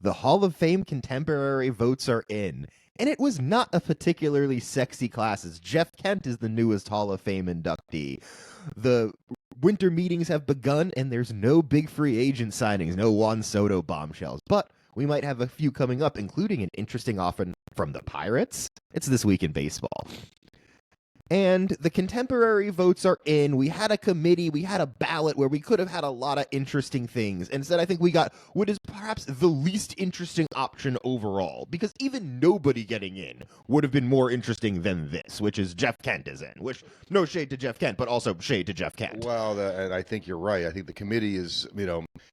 the Hall of Fame contemporary votes are in. And it was not a particularly sexy class, as Jeff Kent is the newest Hall of Fame inductee. The winter meetings have begun, and there's no big free agent signings, no Juan Soto bombshells. But we might have a few coming up, including an interesting offer from the Pirates. It's This Week in Baseball. And the contemporary votes are in. We had a committee, we had a ballot where we could have had a lot of interesting things. Instead, I think we got what is perhaps the least interesting option overall, because even nobody getting in would have been more interesting than this, which is Jeff Kent is in. Which, no shade to Jeff Kent, but also shade to Jeff Kent. Well, and I think you're right. I think the committee is,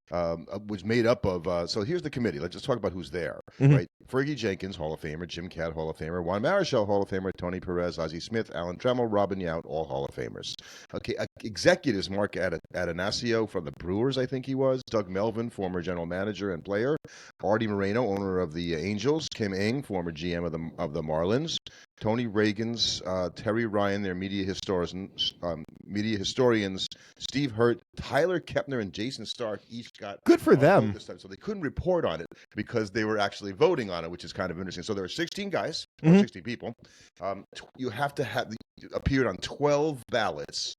was made up of, so here's the committee. Let's just talk about who's there, right? Fergie Jenkins, Hall of Famer, Jim Catt, Hall of Famer, Juan Marichal, Hall of Famer, Tony Perez, Ozzie Smith, Alan Trammell, Robin Yount, all Hall of Famers. Okay, executives, Mark Atanasio from the Brewers, I think he was, Doug Melvin, former general manager and player, Artie Moreno, owner of the Angels, Kim Ng, former GM of the Marlins, Tony Reagan's, Terry Ryan, their media historians, Steve Hurt, Tyler Kepner, and Jason Stark each got good for them this time. So they couldn't report on it because they were actually voting on it, which is kind of interesting. So there were 16 guys, or 16 people. You have to have appeared on 12 ballots.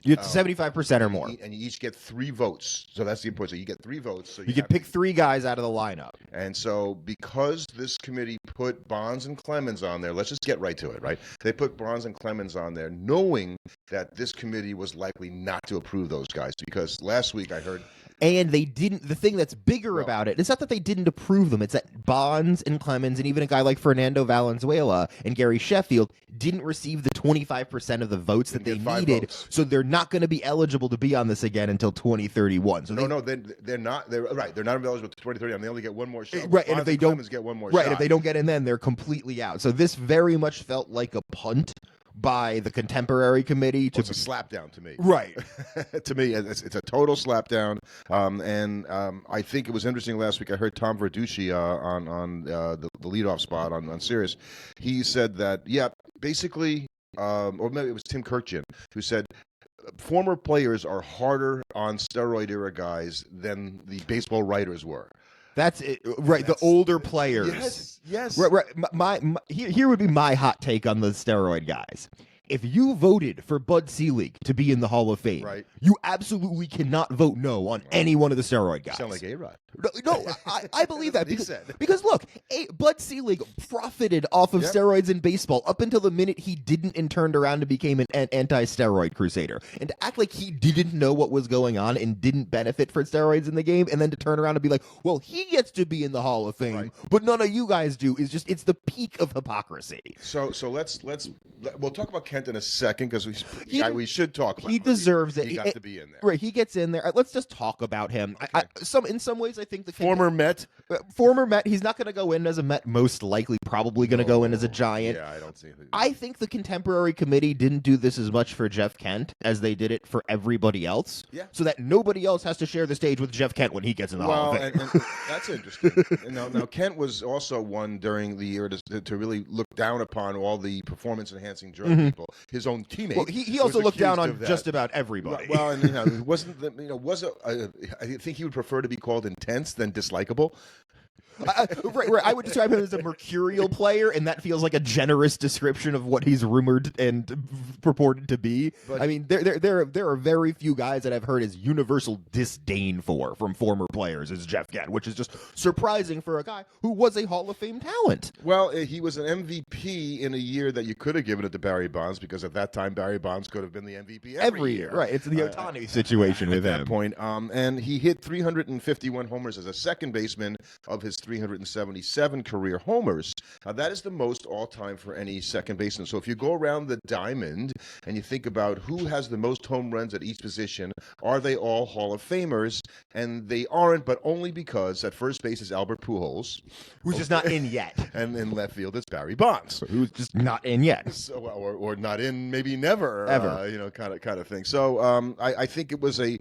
You get 75% or more. And you each get 3 votes. So that's the important. So you get 3 votes. So you can pick 3 guys out of the lineup. And so because this committee put Bonds and Clemens on there, let's just get right to it, right? They put Bonds and Clemens on there knowing that this committee was likely not to approve those guys, because last week I heard... And they didn't. The thing that's bigger about it is not that they didn't approve them. It's that Bonds and Clemens and even a guy like Fernando Valenzuela and Gary Sheffield didn't receive the 25% of the votes that they needed. So they're not going to be eligible to be on this again until 2031. So they're not. They're right. They're not eligible to 2031. They only get one more shot. Right, and if they don't get one more shot. Right, if they don't get in, then they're completely out. So this very much felt like a punt by the contemporary committee. It's a slapdown to me. Right. To me, it's a total slapdown. I think it was interesting last week. I heard Tom Verducci on the leadoff spot on Sirius. He said that, basically, or maybe it was Tim Kirkjian who said, former players are harder on steroid era guys than the baseball writers were. That's it, right? The older players. Yes. Right. Here would be my hot take on the steroid guys. If you voted for Bud Selig to be in the Hall of Fame, you absolutely cannot vote no on any one of the steroid guys. Sound like A-Rod. No, I believe that because look, Bud Selig profited off of steroids in baseball up until the minute he didn't and turned around and became an anti-steroid crusader. And to act like he didn't know what was going on and didn't benefit from steroids in the game, and then to turn around and be like, well, he gets to be in the Hall of Fame, but none of you guys do, is just, it's the peak of hypocrisy. So we'll talk about Kent in a second, because we should talk about him. He deserves it. He got to be in there. Right, he gets in there. Let's just talk about him. Okay. In some ways, I think the former Met. He's not going to go in as a Met. Most likely, probably going to go in as a Giant. Yeah, I don't see. I think the contemporary committee didn't do this as much for Jeff Kent as they did it for everybody else. Yeah. So that nobody else has to share the stage with Jeff Kent when he gets in the Hall of Fame. And that's interesting. Now Kent was also one during the year to really look down upon all the performance-enhancing drug people. His own teammate. Well, he also looked down on just about everybody. Well, and I think he would prefer to be called intense than dislikable. Right. I would describe him as a mercurial player, and that feels like a generous description of what he's rumored and purported to be. But, I mean, there are very few guys that I've heard as universal disdain from former players as Jeff Kent, which is just surprising for a guy who was a Hall of Fame talent. Well, he was an MVP in a year that you could have given it to Barry Bonds, because at that time Barry Bonds could have been the MVP every year. Right, it's the Ohtani situation with him. At that point. And he hit 351 homers as a second baseman of his 377 career homers. That is the most all-time for any second baseman. So if you go around the diamond and you think about who has the most home runs at each position, are they all Hall of Famers? And they aren't, but only because at first base is Albert Pujols, who's just not in yet. And in left field it's Barry Bonds, who's just not in yet. So, or not in, maybe never, ever, kind of thing. So I think it was a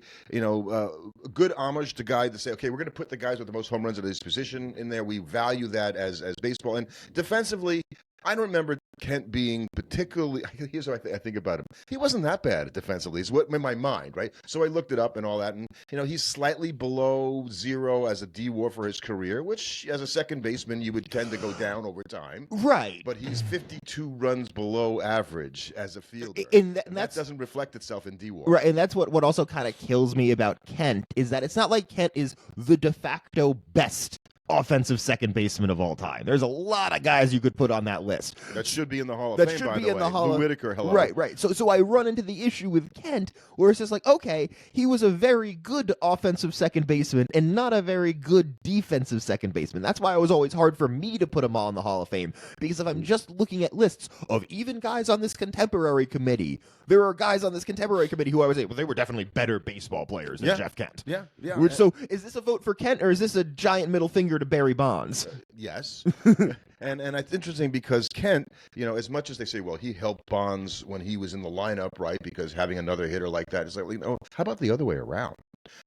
good homage to guy to say, okay, we're going to put the guys with the most home runs at his position in there. We value that as baseball. And defensively, I don't remember Kent being particularly. Here's what I think about him. He wasn't that bad defensively. Is what in my mind, right? So I looked it up and all that, and he's slightly below 0 as a D-WAR for his career, which as a second baseman you would tend to go down over time. Right. But he's 52 runs below average as a fielder, and that doesn't reflect itself in D-WAR. Right, and that's what also kind of kills me about Kent is that it's not like Kent is the de facto best offensive second baseman of all time. There's a lot of guys you could put on that list. That should be in the Hall of Fame, by the way. Lou Whitaker, hello. Right. So I run into the issue with Kent where it's just like, okay, he was a very good offensive second baseman and not a very good defensive second baseman. That's why it was always hard for me to put him all in the Hall of Fame, because if I'm just looking at lists of even guys on this contemporary committee, there are guys on this contemporary committee who I would say, well, they were definitely better baseball players than Jeff Kent. Yeah. So is this a vote for Kent, or is this a giant middle finger to Barry Bonds? Yes. And it's interesting because Kent, as much as they say, well, he helped Bonds when he was in the lineup, right? Because having another hitter like that is like, how about the other way around?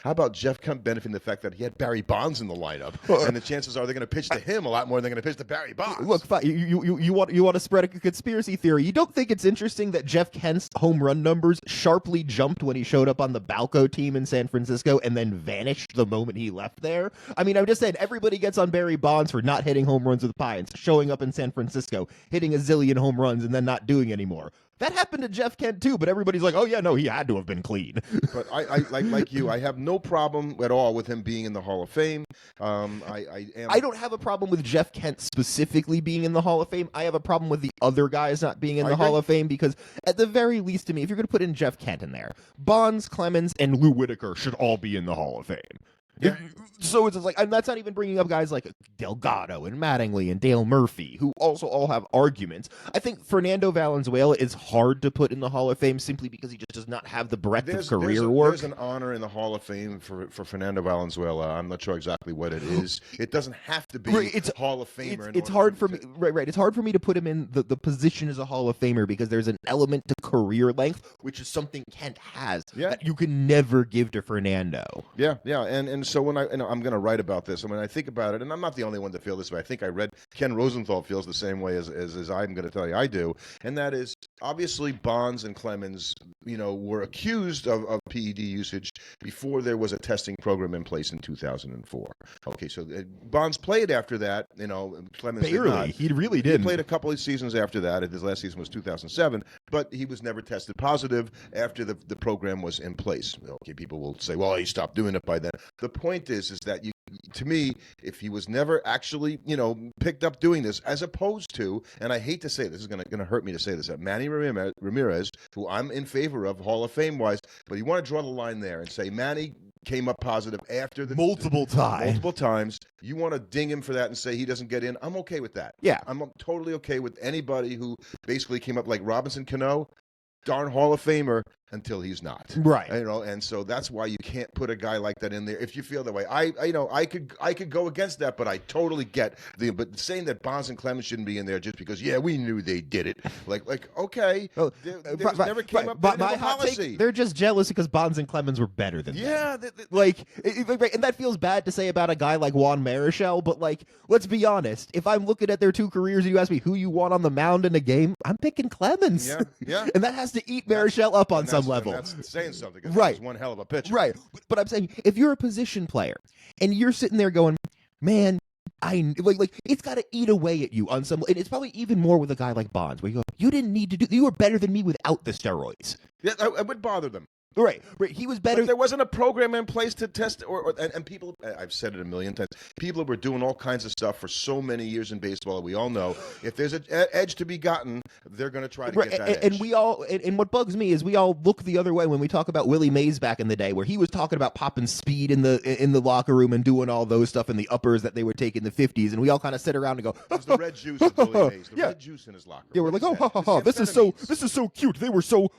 How about Jeff Kent benefiting the fact that he had Barry Bonds in the lineup, and the chances are they're going to pitch to him a lot more than they're going to pitch to Barry Bonds. Look, you want to spread a conspiracy theory. You don't think it's interesting that Jeff Kent's home run numbers sharply jumped when he showed up on the Balco team in San Francisco and then vanished the moment he left there? I mean, I'm just saying, everybody gets on Barry Bonds for not hitting home runs with the Pines, showing up in San Francisco, hitting a zillion home runs, and then not doing anymore. That happened to Jeff Kent too, but everybody's like, oh yeah, no, he had to have been clean. But I like you, I have no problem at all with him being in the Hall of Fame. I don't have a problem with Jeff Kent specifically being in the Hall of Fame. I have a problem with the other guys not being in the Hall of Fame, because at the very least to me, if you're going to put in Jeff Kent in there, Bonds, Clemens, and Lou Whitaker should all be in the Hall of Fame. Yeah. So it's just like, and that's not even bringing up guys like Delgado and Mattingly and Dale Murphy, who also all have arguments. I think Fernando Valenzuela is hard to put in the Hall of Fame simply because he just does not have the breadth of career work. There's an honor in the Hall of Fame for Fernando Valenzuela. I'm not sure exactly what it is. It doesn't have to be Hall of Famer. It's hard for me. Right. It's hard for me to put him in the position as a Hall of Famer because there's an element to career length, which is something Kent has that you can never give to Fernando. Yeah. And so when I'm going to write about this, I think about it, and I'm not the only one to feel this way. I think I read Ken Rosenthal feels the same way as I'm going to tell you I do, and that is obviously Bonds and Clemens, were accused of PED usage before there was a testing program in place in 2004. Okay, so Bonds played after that. Clemens barely. Did not. He really did. He played a couple of seasons after that. His last season was 2007, but he was never tested positive after the program was in place. Okay, people will say, well, he stopped doing it by then. The point is that to me, if he was never actually, picked up doing this, as opposed to, and I hate to say this is going to hurt me to say this, that Manny Ramirez, who I'm in favor of Hall of Fame wise, but you want to draw the line there and say Manny came up positive after the multiple times. You want to ding him for that and say he doesn't get in? I'm okay with that. Yeah, I'm totally okay with anybody who basically came up like Robinson Cano, darn Hall of Famer, until he's not. Right. And so that's why you can't put a guy like that in there if you feel that way. I could go against that, but I totally get but saying that Bonds and Clemens shouldn't be in there just because we knew they did it. Like okay. Well, never came up but with my a policy. Take, they're just jealous because Bonds and Clemens were better than them. Yeah. And that feels bad to say about a guy like Juan Marichal, but let's be honest. If I'm looking at their two careers and you ask me who you want on the mound in a game, I'm picking Clemens. Yeah. And that has to eat Marichal up on some level. That's saying something. Right. He's one hell of a pitcher. Right. But I'm saying, if you're a position player and you're sitting there going, man, it's got to eat away at you on some, and it's probably even more with a guy like Bonds, where you go, you didn't need to do, you were better than me without the steroids. Yeah, it would bother them. Right. He was better. But there wasn't a program in place to test, and people. I've said it a million times. People were doing all kinds of stuff for so many years in baseball. We all know if there's an edge to be gotten, they're going to try to get that edge. And we all. And what bugs me is we all look the other way when we talk about Willie Mays back in the day, where he was talking about popping speed in the locker room and doing all those stuff in the uppers that they would take in the 50s, and we all kind of sit around and go, it was the red juice of Willie Mays. The red juice in his locker room. Yeah, we're like, this is so cute. They were so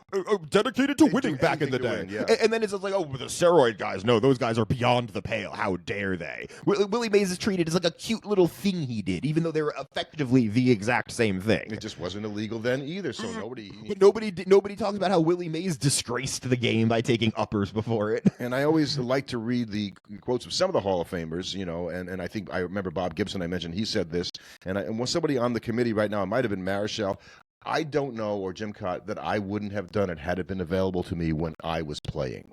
dedicated to winning back in the day. win, yeah. And then it's just like, oh, the steroid guys. No, those guys are beyond the pale. How dare they? Willie Mays is treated as like a cute little thing he did, even though they were effectively the exact same thing. It just wasn't illegal then either, so But nobody talks about how Willie Mays disgraced the game by taking uppers before it. And I always like to read the quotes of some of the Hall of Famers, and I think I remember Bob Gibson, I mentioned, he said this, and when somebody on the committee right now, it might have been Marichal, I don't know, or Jim Cott, that I wouldn't have done it had it been available to me when I was playing.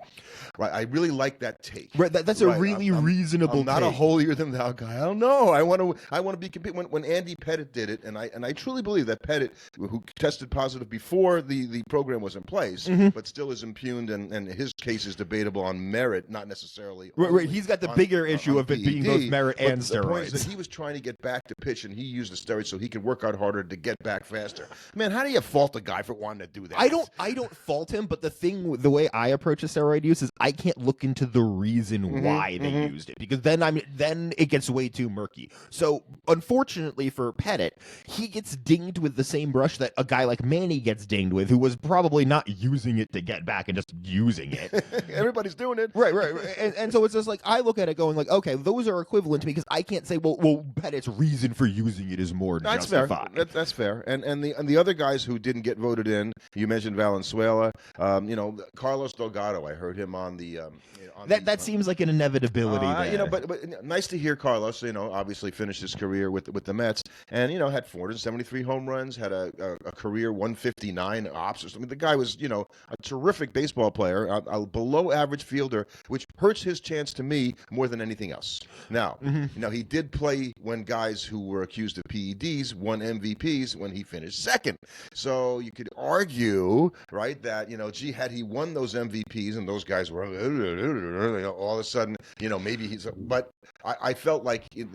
Right, I really like that take. Right, that's a really reasonable. I'm not take. a holier than thou guy. I don't know. I want to be competitive. When Andy Pettit did it, and I truly believe that Pettit, who tested positive before the program was in place, but still is impugned, and his case is debatable on merit, not necessarily. Right. He's got the bigger issue of it being both merit and steroids. The point is steroids. that he was trying to get back to pitch, and he used the steroids so he could work out harder to get back faster. Man, how do you fault a guy for wanting to do that? I don't fault him, but the way I approach a steroid use is I can't look into the reason why they used it, because then it gets way too murky. So unfortunately for Pettit, he gets dinged with the same brush that a guy like Manny gets dinged with, who was probably not using it to get back and just using it. Everybody's doing it. Right. And so it's just like, I look at it going like, okay, those are equivalent to me, because I can't say, well, Pettit's reason for using it is more justified. That's fair. And the other guys who didn't get voted in, you mentioned Valenzuela, Carlos Delgado. I heard him on the. That seems like an inevitability. But nice to hear Carlos. Obviously finished his career with the Mets, and had 473 home runs, had a career 159 ops. I mean, the guy was a terrific baseball player, a below average fielder, which hurts his chance to me more than anything else. Now, he did play when guys who were accused of PEDs won MVPs when he finished second. So you could argue, right, that had he won those MVPs and those guys were all of a sudden, maybe he's. But I felt like it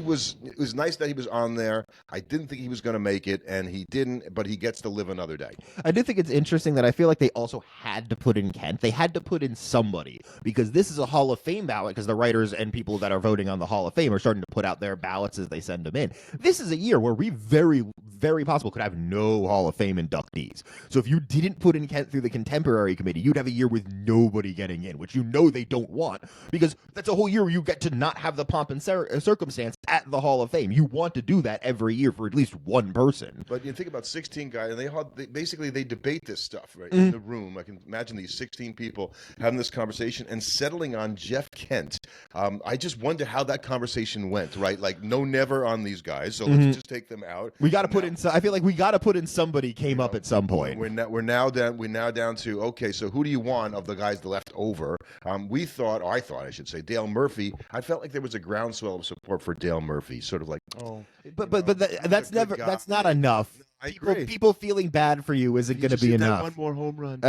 was nice that he was on there. I didn't think he was going to make it, and he didn't. But he gets to live another day. I do think it's interesting that I feel like they also had to put in Kent. They had to put in somebody, because this is a Hall of Fame ballot, because the writers and people that are voting on the Hall of Fame are starting to put out their ballots as they send them in. This is a year where we very, very possible could have no Hall of Fame inductees. So if you didn't put in Kent through the contemporary committee, you'd have a year with nobody getting in, which they don't want, because that's a whole year where you get to not have the pomp and circumstance at the Hall of Fame. You want to do that every year for at least one person. But you think about 16 guys, and they debate this stuff right in the room. I can imagine these 16 people having this conversation and settling on Jeff Kent. I just wonder how that conversation went. Right, like never on these guys. So let's just take them out. We got to put in. I feel like we got to put in somebody came up at some point. We're now down to, okay, so who do you want of the guys left over? I thought I should say Dale Murphy. I felt like there was a groundswell of support for Dale Murphy, sort of like, that's not enough. People feeling bad for you isn't going to be enough. One more home run.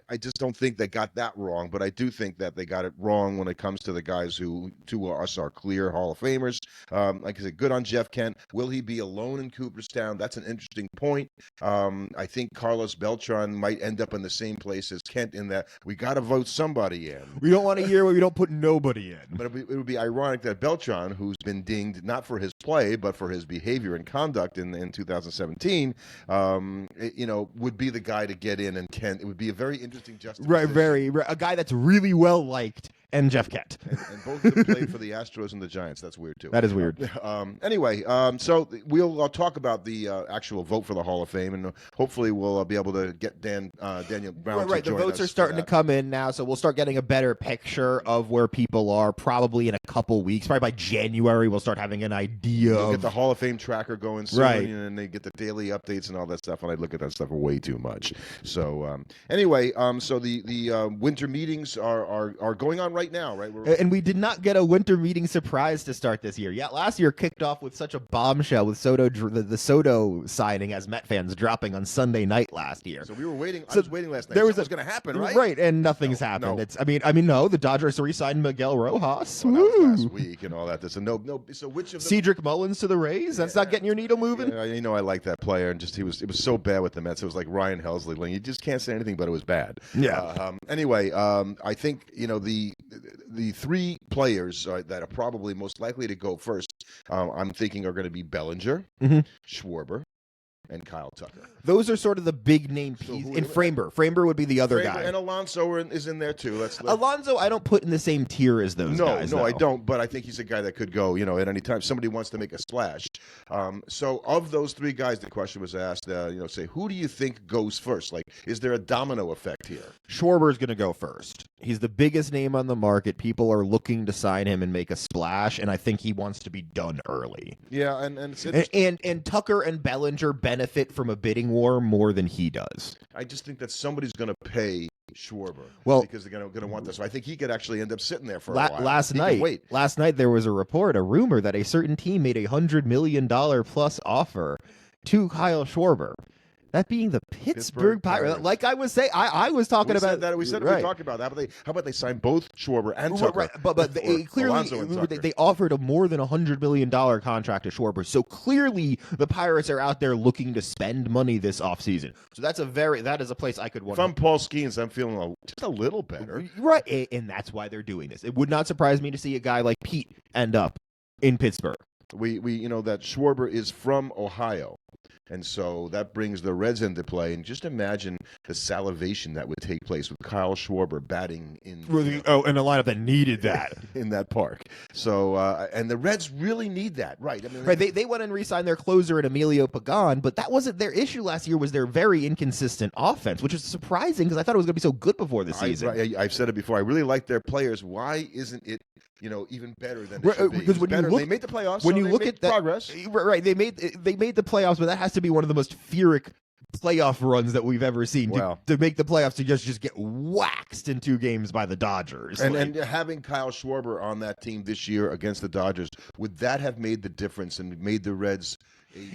I just don't think they got that wrong, but I do think that they got it wrong when it comes to the guys who, to us, are clear Hall of Famers. Like I said, good on Jeff Kent. Will he be alone in Cooperstown? That's an interesting point. I think Carlos Beltran might end up in the same place as Kent in that we got to vote somebody in. We don't want a year where we don't put nobody in. But it would be ironic that Beltran, who's been dinged not for his play, but for his behavior and conduct in 2017, would be the guy to get in, and Kent. It would be a very interesting juxtaposition. Right. A guy that's really well liked, and Jeff Kent. And both of them played for the Astros and the Giants. That's weird, too. That is weird. Anyway, so we'll talk about the actual vote for the Hall of Fame, and hopefully we'll be able to get Daniel Brown to join the votes us are starting to come in now, so we'll start getting a better picture of where people are probably in a couple weeks. Probably by January, we'll start having an idea. We'll get the Hall of Fame tracker going soon, right, and they get the daily updates and all that stuff, and I look at that stuff way too much. So anyway, so the winter meetings are going on right now, right? And we did not get a winter meeting surprise to start this year. Yeah, last year kicked off with such a bombshell with the Soto signing as Met fans dropping on Sunday night last year. So we were waiting. I was waiting last night. There was going to happen, right? Right, and nothing's happened. No. The Dodgers re-signed Miguel Rojas. Well, that was last week and all that. So no. So which of them? Cedric Mullins to the Rays. That's not getting your needle moving. Yeah, I like that player, and it was so bad with the Mets. It was like Ryan Helsley. Like, you just can't say anything, but it was bad. Yeah. Anyway, I think the three players that are probably most likely to go first, I'm thinking are going to be Bellinger, Schwarber, and Kyle Tucker. Those are sort of the big name pieces. And Framber would be the other guy. And Alonso is in there too. Alonso, I don't put in the same tier as those guys. No, I don't. But I think he's a guy that could go, at any time. Somebody wants to make a splash. So of those three guys, the question was asked, say, who do you think goes first? Like, is there a domino effect here? Schwarber's going to go first. He's the biggest name on the market. People are looking to sign him and make a splash, and I think he wants to be done early. Yeah, and Tucker and Bellinger benefit from a bidding war more than he does. I just think that somebody's going to pay Schwarber because they're going to want this. So I think he could actually end up sitting there for a while. Last night there was a rumor that a certain team made $100 million plus offer to Kyle Schwarber. That being the Pittsburgh Pirates. Like I was saying, I was talking about that. We talked about that. How about they sign both Schwarber and Tucker? Right. But they offered a more than $100 million contract to Schwarber. So clearly the Pirates are out there looking to spend money this offseason. So that is a place I could want. If I'm Paul Skeens, I'm feeling just a little better. Right. And that's why they're doing this. It would not surprise me to see a guy like Pete end up in Pittsburgh. We that Schwarber is from Ohio. And so that brings the Reds into play. And just imagine the salivation that would take place with Kyle Schwarber batting in in a lineup that needed that in that park. So and the Reds really need that, right? I mean, They went and re-signed their closer in Emilio Pagan, but that wasn't their issue last year. Was their very inconsistent offense, which is surprising because I thought it was going to be so good before the season. I've said it before. I really like their players. Why isn't it? Even better than it should be. Because they made the playoffs. When you look at that, progress, right? They made the playoffs, but that has to be one of the most Pyrrhic playoff runs that we've ever seen. To make the playoffs to just get waxed in 2 games by the Dodgers. And having Kyle Schwarber on that team this year against the Dodgers, would that have made the difference and made the Reds?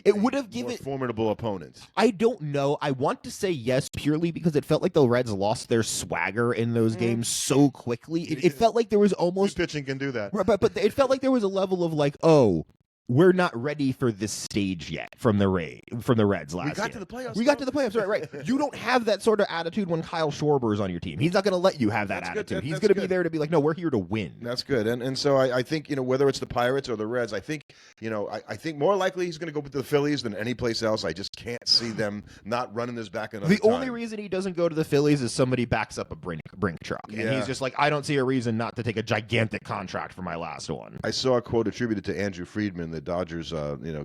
It would have given formidable opponents. I don't know. I want to say yes purely because it felt like the Reds lost their swagger in those games so quickly. It felt like there was almost pitching can do that. But it felt like there was a level of like, oh, we're not ready for this stage yet from the Reds last year. We got to the playoffs. We got to the playoffs, right. You don't have that sort of attitude when Kyle Schwarber is on your team. He's not going to let you have that attitude. He's going to be there to be like, no, we're here to win. That's good. And so I think, whether it's the Pirates or the Reds, I think, I think more likely he's going to go with the Phillies than any place else. I just can't see them not running this back another time. Only reason he doesn't go to the Phillies is somebody backs up a brink truck. And he's just like, I don't see a reason not to take a gigantic contract for my last one. I saw a quote attributed to Andrew Friedman, the Dodgers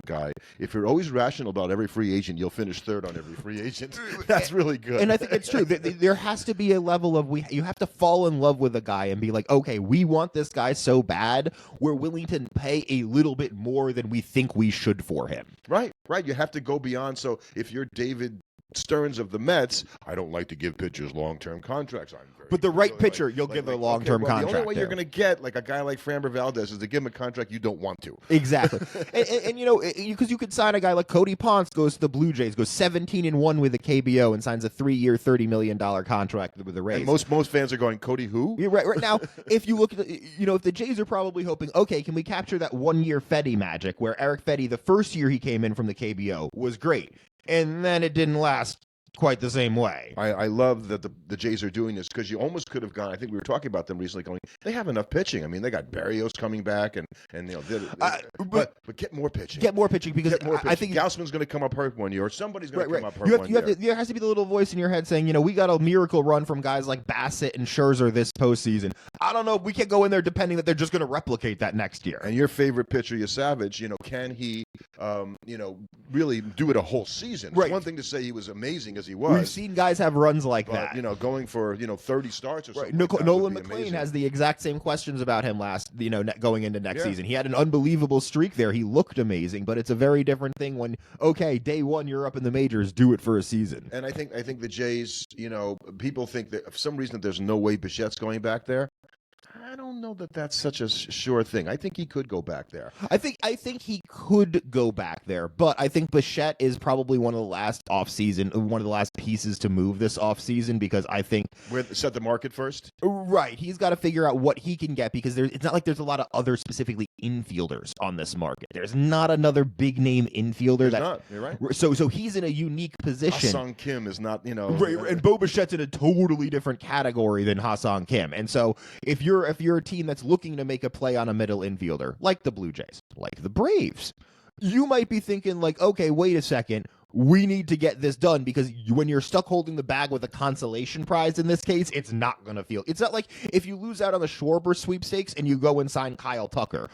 guy. If you're always rational about every free agent, you'll finish third on every free agent. That's really good. And I think it's true. There has to be a level of you have to fall in love with a guy and be like, okay, we want this guy so bad, we're willing to pay a little bit more than we think we should for him. Right. You have to go beyond. So if you're David Stearns of the Mets, I don't like to give pitchers long-term contracts. But the right pitcher, you'll give a long-term contract. The only way you're going to get like a guy like Framber Valdez is to give him a contract you don't want to. Exactly. and because you could sign a guy like Cody Ponce, goes to the Blue Jays, goes 17-1 with the KBO, and signs a 3-year, $30 million contract with the Rays. And most fans are going, Cody who? Yeah, right now, if you look at if the Jays are probably hoping, okay, can we capture that 1-year Fetty magic where Eric Fetty, the first year he came in from the KBO, was great. And then it didn't last quite the same way. I love that the Jays are doing this because you almost could have gone. I think we were talking about them recently. Going, they have enough pitching. I mean, they got Barrios coming back, and but get more pitching. Get more pitching because I think Gausman's going to come up hurt one year, or somebody's going to come up hurt one year. There has to be the little voice in your head saying, we got a miracle run from guys like Bassett and Scherzer this postseason. I don't know. We can't go in there depending that they're just going to replicate that next year. And your favorite pitcher, Savage, can he, really do it a whole season? It's one thing to say he was amazing as he was. We've seen guys have runs like that. Going for 30 starts or something. Nolan McLean has the exact same questions about him going into next season. He had an unbelievable streak there. He looked amazing, but it's a very different thing when day one you're up in the majors, do it for a season. And I think the Jays, people think that for some reason there's no way Bichette's going back there. I don't know that that's such a sure thing. I think he could go back there. I think he could go back there, but I think Bichette is probably one of the last pieces to move this offseason because I think set the market first. Right, he's got to figure out what he can get because it's not like there's a lot of other specifically infielders on this market. There's not another big name infielder. You're right. So he's in a unique position. Ha-Sung Kim is not, and Bo Bichette's in a totally different category than Ha-Sung Kim, and so if you're a team that's looking to make a play on a middle infielder, like the Blue Jays, like the Braves, you might be thinking like, okay, wait a second, we need to get this done, because when you're stuck holding the bag with a consolation prize in this case, it's not going to feel. It's not like if you lose out on the Schwarber sweepstakes and you go and sign Kyle Tucker.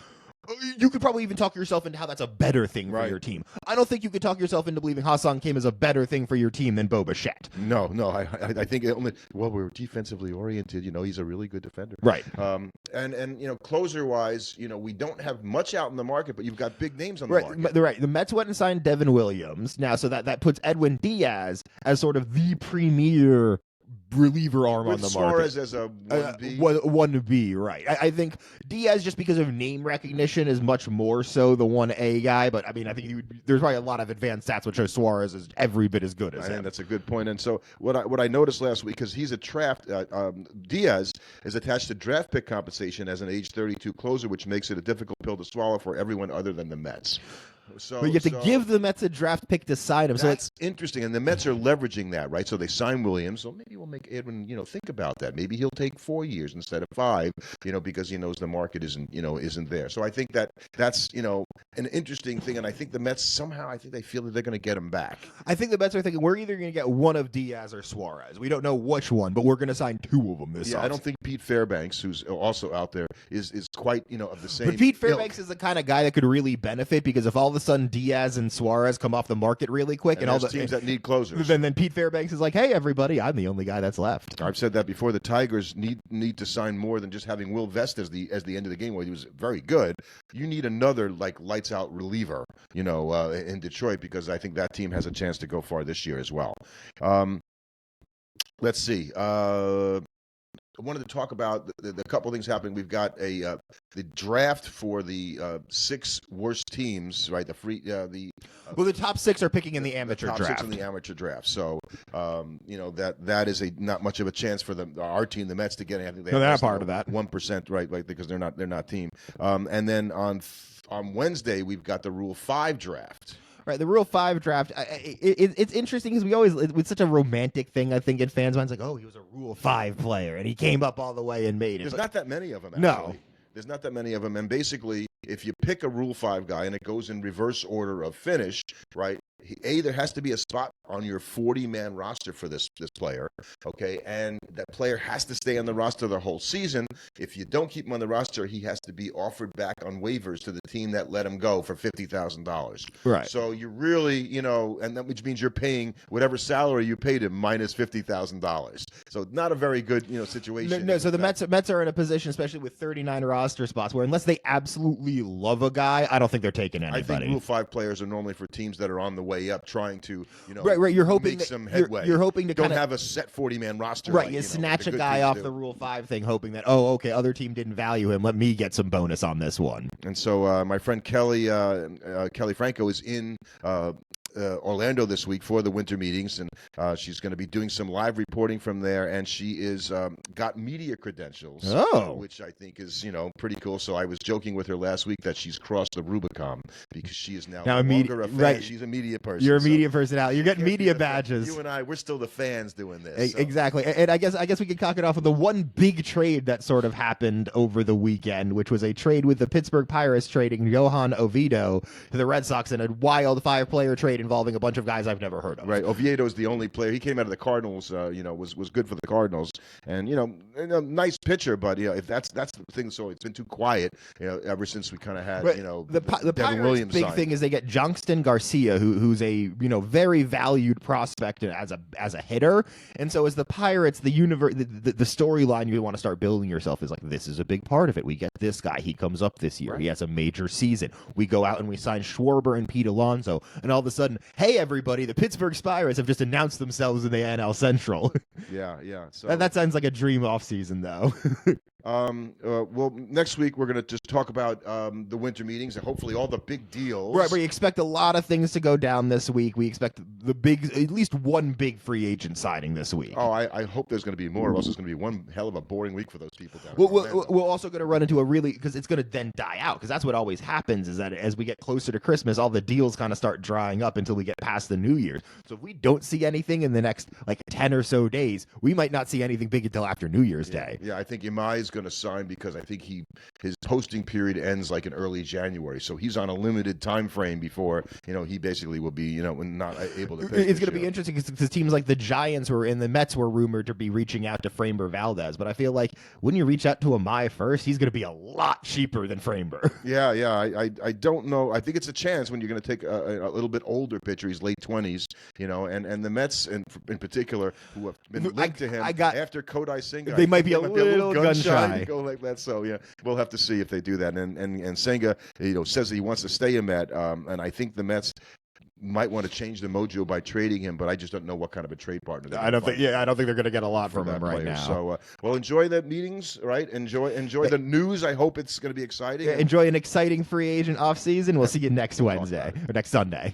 You could probably even talk yourself into how that's a better thing for your team. I don't think you could talk yourself into believing Ha-Seong Kim is a better thing for your team than Bo Bichette. No, I think we're defensively oriented. He's a really good defender. Right. And closer wise, we don't have much out in the market, but you've got big names on the market. Right. The Mets went and signed Devin Williams now, so that puts Edwin Diaz as sort of the premier reliever arm on the market. Suarez as a 1B. 1B, right. I think Diaz, just because of name recognition, is much more so the 1A guy, but I think there's probably a lot of advanced stats which show Suarez is every bit as good as him. I think that's a good point. And so what I noticed last week, because he's a draft, Diaz is attached to draft pick compensation as an age 32 closer, which makes it a difficult pill to swallow for everyone other than the Mets. But you have to give the Mets a draft pick to sign him. That's interesting, and the Mets are leveraging that, right? So they sign Williams. So maybe we'll make Edwin, think about that. Maybe he'll take 4 years instead of 5, because he knows the market isn't there. So I think that's an interesting thing, and I think the Mets somehow they feel that they're going to get him back. I think the Mets are thinking we're either going to get one of Diaz or Suarez. We don't know which one, but we're going to sign 2 of them this offseason. I don't think Pete Fairbanks, who's also out there, is quite of the same. But Pete Fairbanks is the kind of guy that could really benefit, because if all of a sudden Diaz and Suarez come off the market really quick, and all the teams that need closers, then Pete Fairbanks is like, hey everybody, I'm the only guy that's left. I've said that before. The Tigers need to sign more than just having Will Vest as the end of the game, where he was very good. You need another lights out reliever, in Detroit, because I think that team has a chance to go far this year as well. Let's see. I wanted to talk about the couple of things happening. We've got the draft for the 6 worst teams, right? The top 6 are picking in the amateur draft. draft. 6 in the amateur draft. So, that is not much of a chance for our team, the Mets, to get. I think they're not part of that 1%, right? Because they're not team. And then on Wednesday we've got the Rule 5 draft. Right, the Rule 5 draft, it's interesting because we always, it's such a romantic thing, I think, in fans' minds, like, oh, he was a Rule 5 player, and he came up all the way and made it. There's not that many of them, actually. No. There's not that many of them, and basically, if you pick a Rule 5 guy and it goes in reverse order of finish, right, there has to be a spot on your 40-man roster for this player, okay? And that player has to stay on the roster the whole season. If you don't keep him on the roster, he has to be offered back on waivers to the team that let him go for $50,000. Right. So you really, and that which means you're paying whatever salary you paid him minus $50,000. So not a very good, situation. No. So the Mets are in a position, especially with 39 roster spots, where unless they absolutely love a guy, I don't think they're taking anybody. I think Rule 5 players are normally for teams that are on the way up, trying to, right. You're hoping make some headway. You're hoping to don't have a set 40-man roster. Right. You snatch a guy off the Rule 5 thing, hoping that, oh, okay, other team didn't value him. Let me get some bonus on this one. And so my friend Kelly Franco is in Orlando this week for the winter meetings, and she's going to be doing some live reporting from there, and she is got media credentials, which I think is pretty cool. So I was joking with her last week that she's crossed the Rubicon, because she is now no longer a fan. Right. She's a media person. You're a media personality. You're getting media badges. You and I, we're still the fans doing this. So. Exactly. And I guess we could cock it off with the one big trade that sort of happened over the weekend, which was a trade with the Pittsburgh Pirates trading Johan Oviedo to the Red Sox in a wild 5-player trade involving a bunch of guys I've never heard of. Right. Oviedo's the only player. He came out of the Cardinals, was good for the Cardinals. And, nice pitcher, but, if that's the thing. So it's been too quiet, ever since we kind of had, the Pirates' Williams big signed. thing is they get Johnston Garcia, who's a, very valued prospect as a hitter. And so as the Pirates, the storyline you want to start building yourself is like, this is a big part of it. We get this guy. He comes up this year. Right. He has a major season. We go out and we sign Schwarber and Pete Alonso. And all of a sudden, hey, everybody, the Pittsburgh Pirates have just announced themselves in the NL Central. Yeah. So that sounds like a dream offseason, though. Well, next week we're going to just talk about the winter meetings and hopefully all the big deals. Right, we expect a lot of things to go down this week. We expect at least one big free agent signing this week. Oh, I hope there's going to be more, or else it's going to be one hell of a boring week for those people down We're also going to run into because it's going to then die out, because that's what always happens, is that as we get closer to Christmas, all the deals kind of start drying up until we get past the New Year's. So if we don't see anything in the next 10 or so days, we might not see anything big until after New Year's Day. Yeah, I think Imai's going to sign because I think his posting period ends like in early January, so he's on a limited time frame before he basically will be not able to pitch. It's going to be interesting because teams like the Giants and the Mets were rumored to be reaching out to Framber Valdez, but I feel like when you reach out to Amaya first, he's going to be a lot cheaper than Framber. Yeah. I don't know. I think it's a chance when you're going to take a little bit older pitcher. He's late 20s, and the Mets in particular, who have been linked to him after Kodai Senga, they might be a little gun shy. Go like that. So yeah, we'll have to see if they do that. And Senga, says that he wants to stay a Met, and I think the Mets might want to change the mojo by trading him, but I just don't know what kind of a trade partner. I don't think they're going to get a lot from him right now. So, well, enjoy the meetings, right? Enjoy the news. I hope it's going to be exciting. Enjoy an exciting free agent offseason. We'll see you next Wednesday or next Sunday.